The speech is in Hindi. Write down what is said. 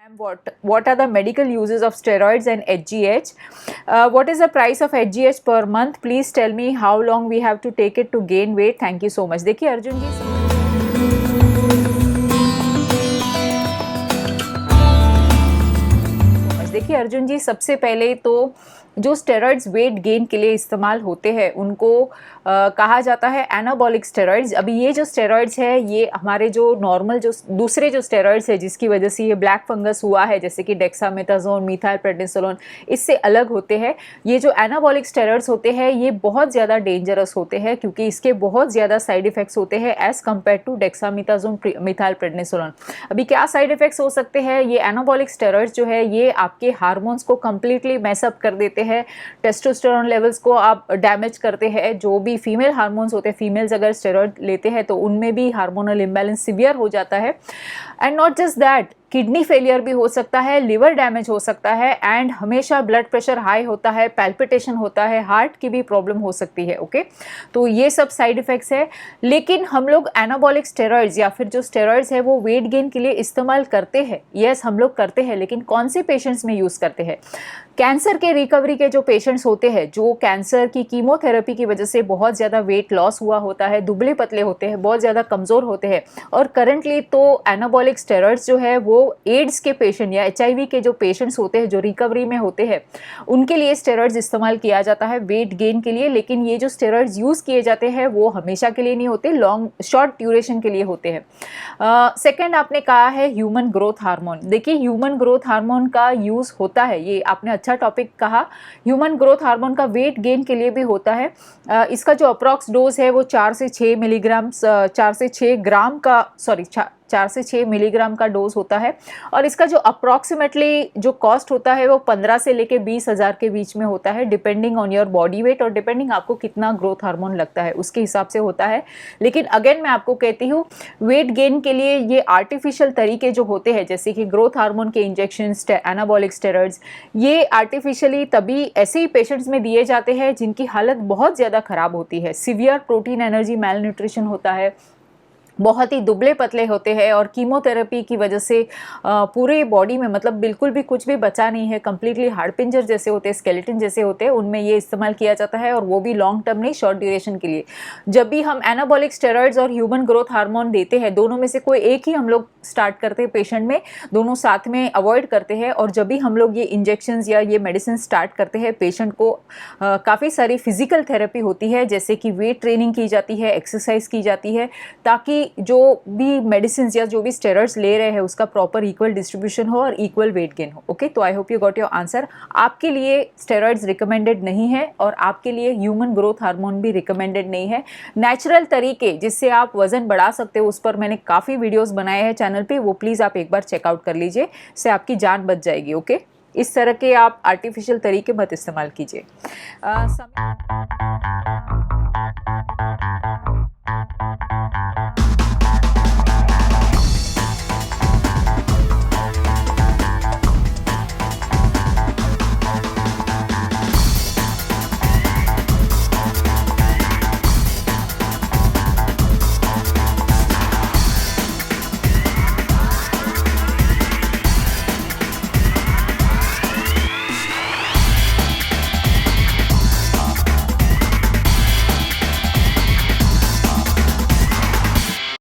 What are the medical uses of steroids and HGH? What is the price of HGH per month? Please tell me how long we have to take it to gain weight. Thank you so much. देखिए अर्जुन जी, सबसे पहले तो जो स्टेरॉइड्स वेट गेन के लिए इस्तेमाल होते हैं उनको कहा जाता है एनाबॉलिक स्टेरॉइड्स। अभी ये जो स्टेरॉइड्स है ये हमारे जो नॉर्मल जो दूसरे जो स्टेरॉइड्स है जिसकी वजह से ये ब्लैक फंगस हुआ है, जैसे कि डेक्सामेथासोन, मीथाइलप्रेडनिसोलोन, इससे अलग होते हैं। ये जो एनाबॉलिक स्टेरॉइड्स होते हैं ये बहुत ज़्यादा डेंजरस होते हैं क्योंकि इसके बहुत ज़्यादा साइड इफ़ेक्ट्स होते हैं एज़ कम्पेयर टू डेक्सामेथासोन, मीथाइलप्रेडनिसोलोन। अभी क्या साइड इफ़ेक्ट्स हो सकते हैं? ये एनाबॉलिक स्टेरॉइड्स जो है ये आपके हार्मोन्स को कम्प्लीटली मैसअप कर देते हैं, टेस्टोस्टेरोन लेवल्स को आप डैमेज करते हैं। जो भी फीमेल हार्मोन्स होते हैं, फीमेल्स अगर स्टेरॉइड लेते हैं तो उनमें भी हार्मोनल इम्बैलेंस सिवियर हो जाता है। And not just that, kidney failure भी हो सकता है, लिवर डैमेज हो सकता है एंड हमेशा ब्लड प्रेशर हाई होता है, पैल्पिटेशन होता है, हार्ट की भी प्रॉब्लम हो सकती है। ओके, तो ये सब साइड इफ़ेक्ट्स है। लेकिन हम लोग एनाबॉलिक स्टेरॉइड्स या फिर जो स्टेरॉइड्स है वो वेट गेन के लिए इस्तेमाल करते हैं। यस, हम लोग करते हैं, लेकिन कौन से पेशेंट्स में यूज़ करते हैं? कैंसर के रिकवरी के जो पेशेंट्स होते हैं, जो कैंसर की कीमोथेरेपी की वजह से बहुत ज़्यादा वेट लॉस हुआ होता है, दुबले पतले होते हैं, बहुत ज़्यादा कमज़ोर होते हैं, और करंटली तो एनाबॉलिक स्टेरॉइड्स जो है वो एड्स के पेशेंट या HIV के जो पेशेंट्स होते हैं जो रिकवरी में होते हैं उनके लिए स्टेरॉइड्स इस्तेमाल किया जाता है वेट गेन के लिए। लेकिन ये जो स्टेरॉइड्स यूज़ किए जाते हैं वो हमेशा के लिए नहीं होते, शॉर्ट ड्यूरेशन के लिए होते हैं। सेकेंड आपने कहा है ह्यूमन ग्रोथ हार्मोन। देखिए ह्यूमन ग्रोथ हार्मोन का यूज़ होता है, ये आपने अच्छा टॉपिक कहा। ह्यूमन ग्रोथ हार्मोन का वेट गेन के लिए भी होता है। इसका जो अप्रॉक्स डोज है वो 4 से 6 मिलीग्राम 4 से 6 ग्राम का 4 से 6 मिलीग्राम का डोज होता है। और इसका जो अप्रॉक्सीमेटली जो कॉस्ट होता है वो 15 से लेके 20,000 के बीच में होता है, depending on your body weight और डिपेंडिंग आपको कितना ग्रोथ हार्मोन लगता है उसके हिसाब से होता है। लेकिन अगेन मैं आपको कहती हूँ वेट गेन के लिए ये आर्टिफिशियल तरीके जो होते हैं जैसे कि ग्रोथ हार्मोन के इंजेक्शन, एनाबॉलिक स्टेरॉइड्स, ये आर्टिफिशियली तभी ऐसे ही पेशेंट्स में दिए जाते हैं जिनकी हालत बहुत ज़्यादा ख़राब होती है, सीवियर प्रोटीन एनर्जी मैल न्यूट्रिशन होता है, बहुत ही दुबले पतले होते हैं और कीमोथेरेपी की वजह से पूरे बॉडी में मतलब बिल्कुल भी कुछ भी बचा नहीं है, कंप्लीटली हाड़पिंजर जैसे होते हैं, स्केलेटन जैसे होते हैं, उनमें ये इस्तेमाल किया जाता है और वो भी लॉन्ग टर्म नहीं, शॉर्ट ड्यूरेशन के लिए। जब भी हम एनाबॉलिक स्टेरॉइड्स और ह्यूमन ग्रोथ हार्मोन देते हैं, दोनों में से कोई एक ही हम लोग स्टार्ट करते हैं पेशेंट में, दोनों साथ में अवॉइड करते हैं। और जब भी हम लोग ये इंजेक्शंस या ये मेडिसिन स्टार्ट करते हैं, पेशेंट को काफ़ी सारी फिजिकल थेरेपी होती है, जैसे कि वेट ट्रेनिंग की जाती है, एक्सरसाइज की जाती है, ताकि जो भी मेडिसिन या जो भी स्टेरॉइड्स ले रहे हैं उसका प्रॉपर इक्वल डिस्ट्रीब्यूशन हो और इक्वल वेट गेन हो। ओके, तो I hope you got your answer. आपके लिए स्टेरॉइड्स रिकमेंडेड नहीं है और आपके लिए ह्यूमन ग्रोथ हार्मोन भी रिकमेंडेड नहीं है। नेचुरल तरीके जिससे आप वजन बढ़ा सकते हो उस पर मैंने काफ़ी वीडियोस बनाए हैं चैनल पे, वो प्लीज़ आप एक बार चेकआउट कर लीजिए, इससे आपकी जान बच जाएगी। ओके, इस तरह के आप आर्टिफिशियल तरीके मत इस्तेमाल कीजिए।